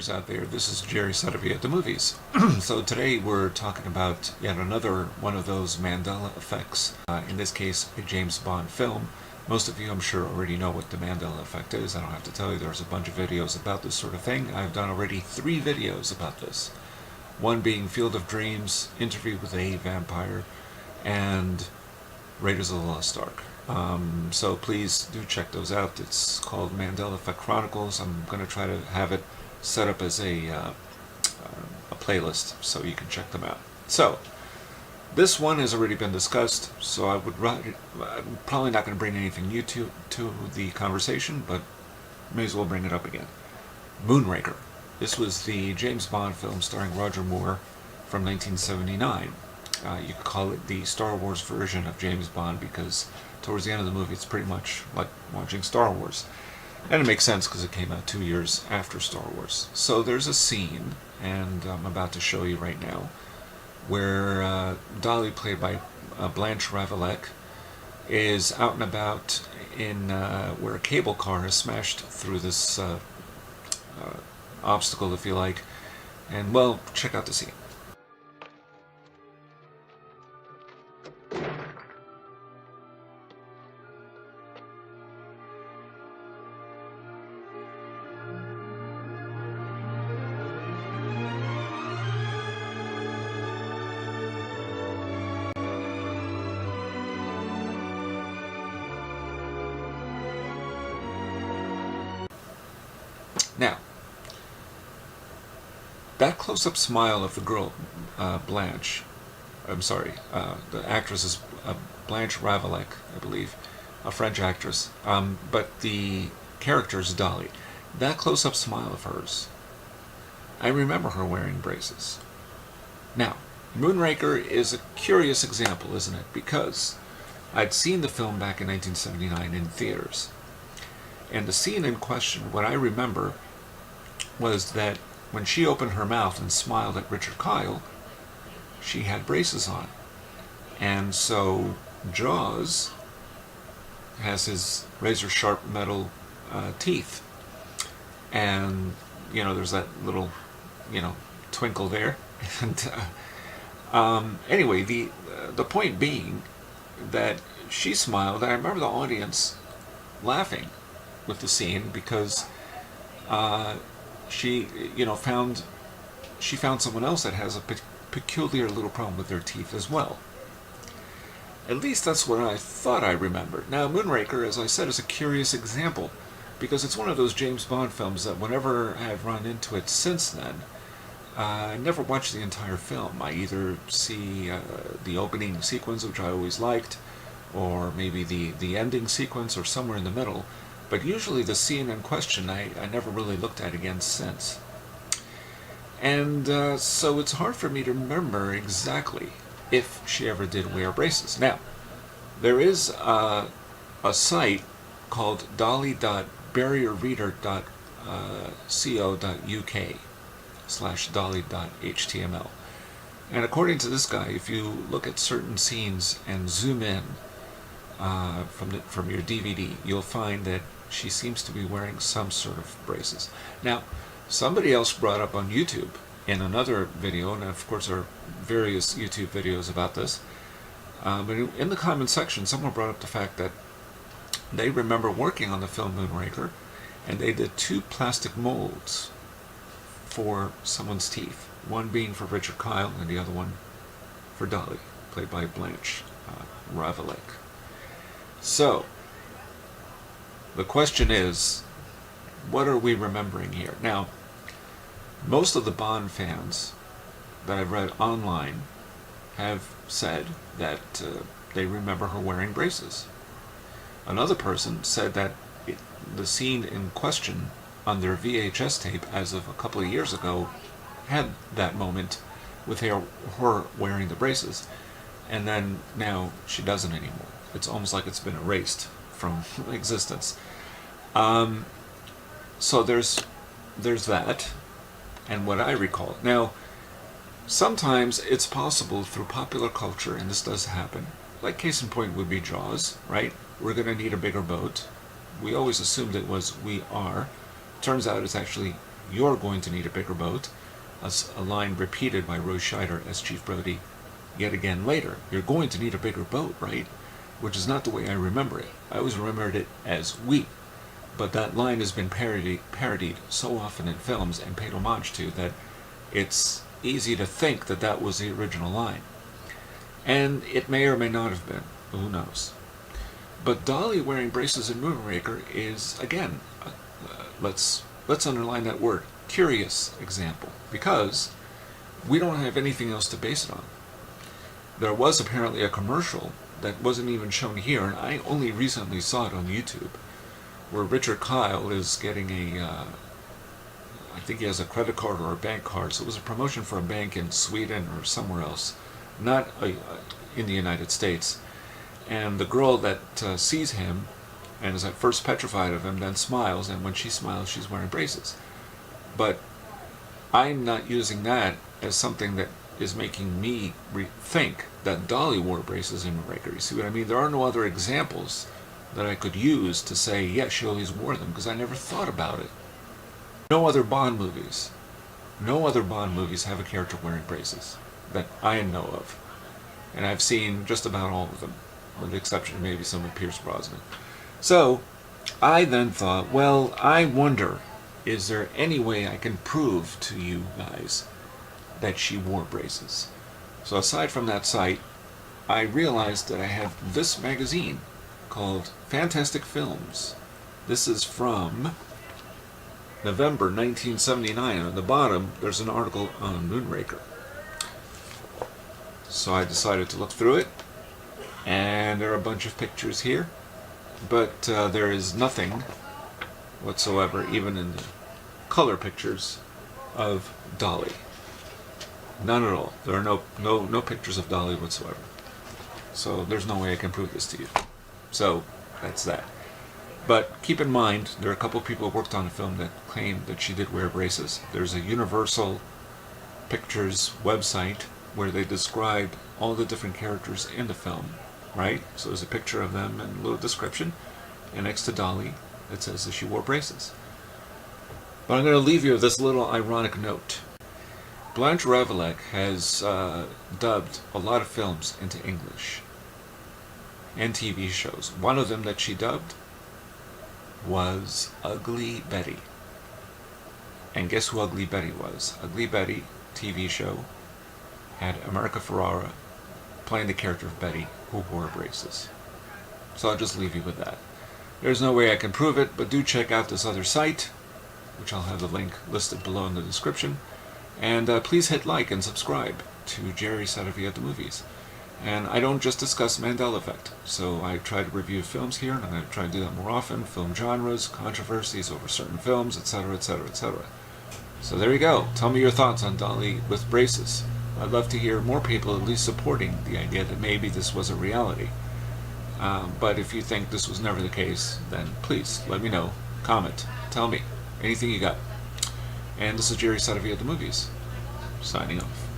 viewers out there. This is Jerry Saravia at the movies. So today we're talking about yet another one of those Mandela Effects. In this case, a James Bond film. Most of you, I'm sure, already know what the Mandela Effect is. I don't have to tell you, there's a bunch of videos about this sort of thing. I've done already 3 videos about this. One being Field of Dreams, Interview with a Vampire, and Raiders of the Lost Ark. So please do check those out. It's called Mandela Effect Chronicles. I'm going to try to have it set up as a playlist so you can check them out. So this one has already been discussed, so I'm probably not going to bring anything new to the conversation, but may as well bring it up again. Moonraker. This was the James Bond film starring Roger Moore from 1979. You could call it the Star Wars version of James Bond because towards the end of the movie it's pretty much like watching Star Wars. And it makes sense because it came out 2 years after Star Wars. So there's a scene, and I'm about to show you right now, where Dolly, played by Blanche Ravelec, is out and about in where a cable car has smashed through this obstacle, if you like. And, well, check out the scene. Now, that close-up smile of the girl, Blanche, I'm sorry, the actress is Blanche Ravelec, I believe, a French actress, but the character is Dolly. That close-up smile of hers, I remember her wearing braces. Now, Moonraker is a curious example, isn't it? Because I'd seen the film back in 1979 in theaters. And the scene in question, what I remember, was that when she opened her mouth and smiled at Richard Kyle, she had braces on. And so Jaws has his razor-sharp metal teeth. And, you know, there's that little, you know, twinkle there. And anyway, the point being that she smiled, and I remember the audience laughing with the scene because she, you know, found someone else that has a peculiar little problem with their teeth as well. At least that's what I thought I remembered. Now, Moonraker, as I said, is a curious example because it's one of those James Bond films that whenever I've run into it since then, I never watched the entire film. I either see the opening sequence, which I always liked, or maybe the ending sequence, or somewhere in the middle. But usually the scene in question I never really looked at again since. And so it's hard for me to remember exactly if she ever did wear braces. Now, there is a site called dolly.barrierreader.co.uk/dolly.html. And according to this guy, if you look at certain scenes and zoom in from your DVD, you'll find that she seems to be wearing some sort of braces. Now, somebody else brought up on YouTube in another video, and of course there are various YouTube videos about this, but in the comment section someone brought up the fact that they remember working on the film Moonraker, and they did 2 plastic molds for someone's teeth, one being for Richard Kyle and the other one for Dolly, played by Blanche Ravelec. So, the question is, what are we remembering here? Now, most of the Bond fans that I've read online have said that they remember her wearing braces. Another person said that the scene in question on their VHS tape as of a couple of years ago had that moment with her wearing the braces, and then now she doesn't anymore. It's almost like it's been erased from existence. So there's that, and what I recall. Now, sometimes it's possible through popular culture, and this does happen, like case in point would be Jaws, right? We're going to need a bigger boat. We always assumed it was we are. Turns out it's actually you're going to need a bigger boat. A line repeated by Rose Scheider as Chief Brody yet again later. You're going to need a bigger boat, right? Which is not the way I remember it. I always remembered it as we. But that line has been parodied so often in films and paid homage to that it's easy to think that that was the original line. And it may or may not have been. Who knows? But Dolly wearing braces in Moonraker is, again, let's underline that word, curious example, because we don't have anything else to base it on. There was apparently a commercial that wasn't even shown here, and I only recently saw it on YouTube, where Richard Kyle is getting I think he has a credit card or a bank card, so it was a promotion for a bank in Sweden or somewhere else, not in the United States. And the girl that sees him and is at first petrified of him, then smiles, and when she smiles, she's wearing braces. But I'm not using that as something that is making me think that Dolly wore braces in Moonraker. You see what I mean? There are no other examples that I could use to say, yes, she always wore them, because I never thought about it. No other Bond movies have a character wearing braces that I know of. And I've seen just about all of them, with the exception of maybe some of Pierce Brosnan. So, I then thought, well, I wonder, is there any way I can prove to you guys that she wore braces? So aside from that site, I realized that I have this magazine called Fantastic Films. This is from November 1979, and on the bottom there's an article on Moonraker. So I decided to look through it, and there are a bunch of pictures here, but there is nothing whatsoever, even in the color pictures, of Dolly. None at all. There are no pictures of Dolly whatsoever. So there's no way I can prove this to you. So that's that. But keep in mind, there are a couple of people who worked on the film that claim that she did wear braces. There's a Universal Pictures website where they describe all the different characters in the film, right? So there's a picture of them and a little description, and next to Dolly it says that she wore braces. But I'm going to leave you with this little ironic note. Blanche Ravelijk has dubbed a lot of films into English and TV shows. One of them that she dubbed was Ugly Betty. And guess who Ugly Betty was? Ugly Betty TV show had America Ferrara playing the character of Betty, who wore braces. So I'll just leave you with that. There's no way I can prove it, but do check out this other site, which I'll have the link listed below in the description. And please hit like and subscribe to Jerry Saravia at the Movies. And I don't just discuss Mandela Effect, so I try to review films here, and I'm going to try to do that more often, film genres, controversies over certain films, etc., etc., etc. So there you go. Tell me your thoughts on Dolly with braces. I'd love to hear more people at least supporting the idea that maybe this was a reality. But if you think this was never the case, then please let me know. Comment. Tell me. Anything you got. And this is Jerry Saravia at the Movies, signing off.